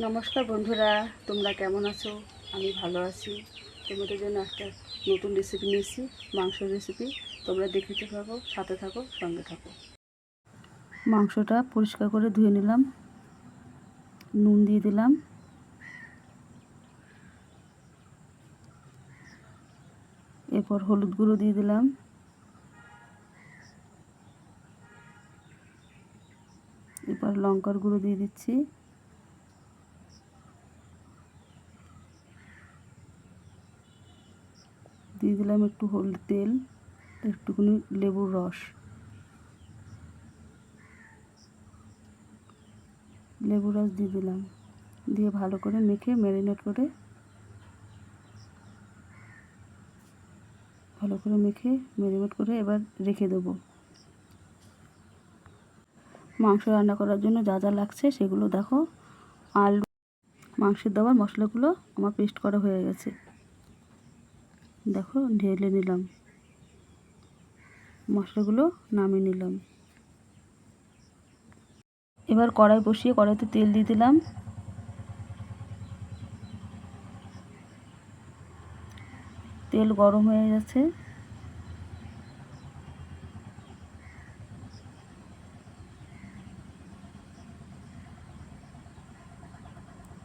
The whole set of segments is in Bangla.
নমস্কার বন্ধুরা, তোমরা কেমন আছো? আমি ভালো আছি। তোমাদের জন্য একটা নতুন রেসিপি নিয়েছি, মাংসের রেসিপি। তোমরা দেখতে থাকো, সাথে থাকো, সঙ্গে থাকো। মাংসটা পরিষ্কার করে ধুয়ে নিলাম, নুন দিয়ে দিলাম, এরপর হলুদ গুঁড়ো দিয়ে দিলাম, এরপর লঙ্কার গুঁড়ো দিয়ে দিচ্ছি, দিয়ে দিলাম একটু হলুদ তেল, একটুখানি লেবুর রস, দিয়ে দিলাম, দিয়ে ভালো করে মেখে ম্যারিনেট করে এবার রেখে দেবো। মাংস রান্না করার জন্য যা যা লাগছে সেগুলো দেখো। আলু, মাংসের দেওয়ার মশলাগুলো আমার পেস্ট করা হয়ে গেছে, দেখো ঢেলে নিলাম, মশলাগুলো নামিয়ে নিলাম। এবার কড়াই বসিয়ে কড়াইতে তেল দিয়ে দিলাম, তেল গরম হয়ে গেছে,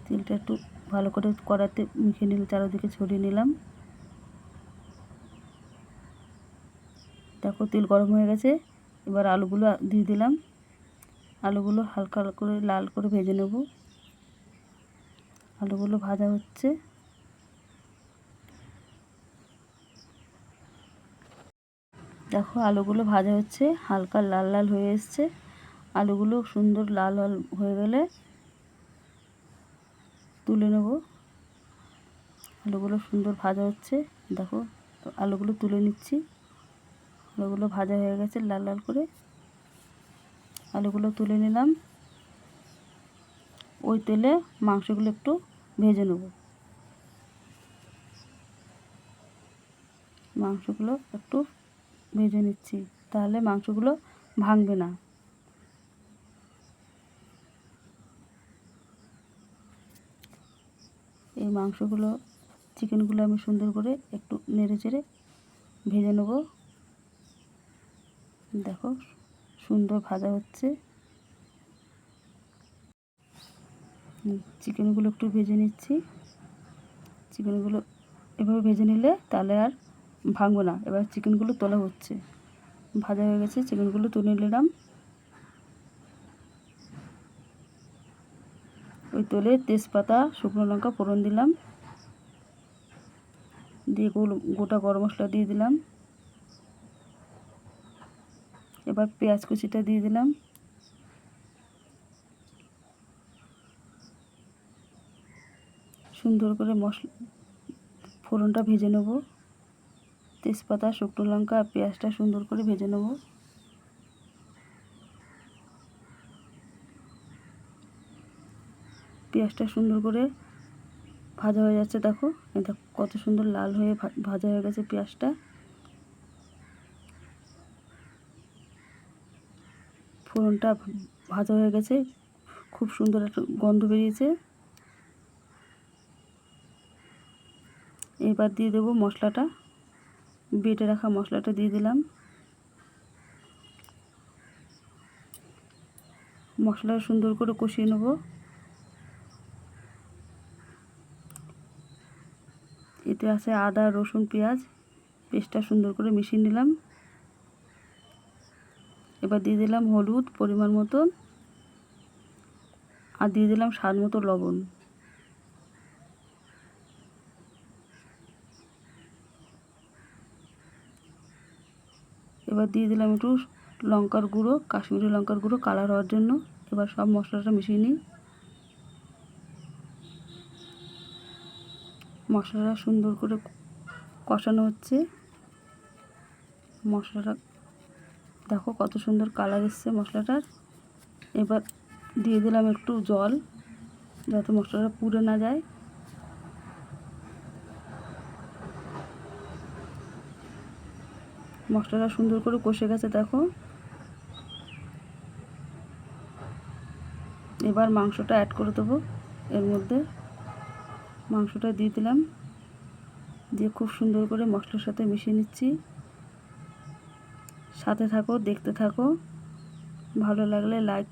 তেলটা একটু ভালো করে কড়াইতে মেখে নিলে চারিদিকে ছড়িয়ে নিলাম। দেখো তেল গরম হয়ে গেছে, এবার আলুগুলো দিয়ে দিলাম, আলুগুলো হালকা করে লাল করে ভেজে নেব। আলুগুলো ভাজা হচ্ছে, দেখো আলুগুলো ভাজা হচ্ছে, হালকা লাল লাল হয়ে এসছে। আলুগুলো সুন্দর লাল লাল হয়ে গেলে তুলে নেব। আলুগুলো সুন্দর ভাজা হচ্ছে, দেখো আলুগুলো তুলে নিচ্ছি। আলুগুলো ভাজা হয়ে গেছে লাল লাল করে, আলুগুলো তুলে নিলাম। ওই তেলে মাংসগুলো একটু ভেজে নেব। মাংসগুলো একটু ভেজে নিচ্ছি, তাহলে মাংসগুলো ভাঙবে না। এই মাংসগুলো, চিকেনগুলো আমি সুন্দর করে একটু নেড়ে চেড়ে ভেজে নেব। দেখো সুন্দর ভাজা হচ্ছে। চিকেনগুলো একটু ভেজে নিচ্ছি। চিকেনগুলো এভাবে ভেজে নিলে তাহলে আর ভাঙবে না। এবার চিকেনগুলো তোলা হচ্ছে, ভাজা হয়ে গেছে, চিকেনগুলো তুলে নিলাম। ওই তেলে তেজপাতা, শুকনো লঙ্কা ফোড়ন দিলাম, দিয়ে গোটা গরম মশলা দিয়ে দিলাম। এবার পেঁয়াজ কুচিটা দিয়ে দিলাম, সুন্দর করে ফোড়নটা ভেজে নেব। তেজপাতা, শুকনো লঙ্কা আর পেঁয়াজটা সুন্দর করে ভেজে নেব। পেঁয়াজটা সুন্দর করে ভাজা হয়ে যাচ্ছে, দেখো এটা কত সুন্দর লাল হয়ে ভাজা হয়ে গেছে পেঁয়াজটা। ফোড়নটা ভাজা হয়ে গেছে, খুব সুন্দর একটা গন্ধ বেরিয়েছে। এবার দিয়ে দেবো মশলাটা, বেটে রাখা মশলাটা দিয়ে দিলাম। মশলা সুন্দর করে কষিয়ে নেব। এতে আছে আদা, রসুন, পেঁয়াজ, পেস্টটা সুন্দর করে মিশিয়ে নিলাম। এবার দিয়ে দিলাম হলুদ পরিমাণ মতন, আর দিয়ে দিলাম স্বাদ মতো লবণ। এবার দিয়ে দিলাম একটু লঙ্কার গুঁড়ো, কাশ্মীরি লঙ্কার গুঁড়ো কালার হওয়ার জন্য। এবার সব মশলাটা মিশিয়ে নিই। মশলাটা সুন্দর করে কষানো হচ্ছে। মশলাটা দেখো কত সুন্দর কালার এসছে মশলাটার। এবার দিয়ে দিলাম একটু জল, যাতে মশলাটা পুড়ে না যায়। মশলাটা সুন্দর করে কষে গেছে, দেখো। এবার মাংসটা অ্যাড করে দেবো। এর মধ্যে মাংসটা দিয়ে দিলাম, দিয়ে খুব সুন্দর করে মশলার সাথে মিশিয়ে নিচ্ছি। সাথে থাকো, দেখতে থাকো। ভালো লাগলে লাইক,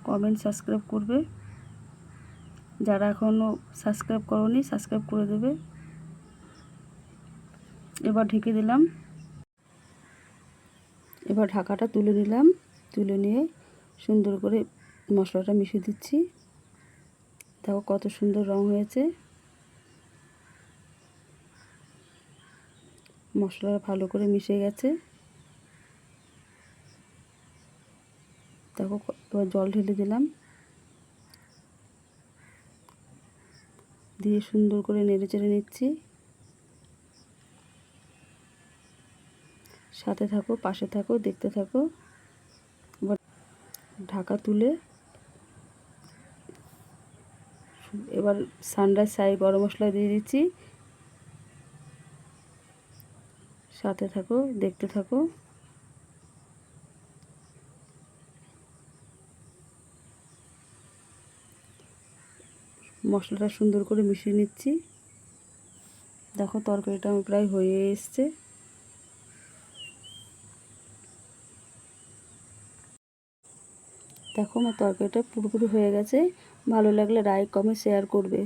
কমেন্ট, সাবস্ক্রাইব করবে। যারা এখনও সাবস্ক্রাইব করোনি সাবস্ক্রাইব করে দেবে। এবার ঢেকে দিলাম। এবার ঢাকাটা তুলে নিলাম, তুলে নিয়ে সুন্দর করে মশলাটা মিশিয়ে দিচ্ছি। দেখো কত সুন্দর রং হয়েছে। মশলা ভালো করে মিশে গেছে। দেখো এবার জল ঢেলে দিলাম, দিয়ে সুন্দর করে নেড়ে চেড়ে নিচ্ছি। সাথে থাকো, পাশে থাকো, দেখতে থাকো। এবার ঢাকা তুলে এবার সানরাইজ সাই গরম মশলা দিয়ে দিচ্ছি। সাথে থাকো, দেখতে থাকো। মশলাটা সুন্দর করে মিশিয়ে নিচ্ছি। দেখো তরকারিটা আমার প্রায় হয়ে এসছে। দেখো আমার তরকারিটা পুরোপুরি হয়ে গেছে। ভালো লাগলে লাইক, কমেন্ট, শেয়ার করবে।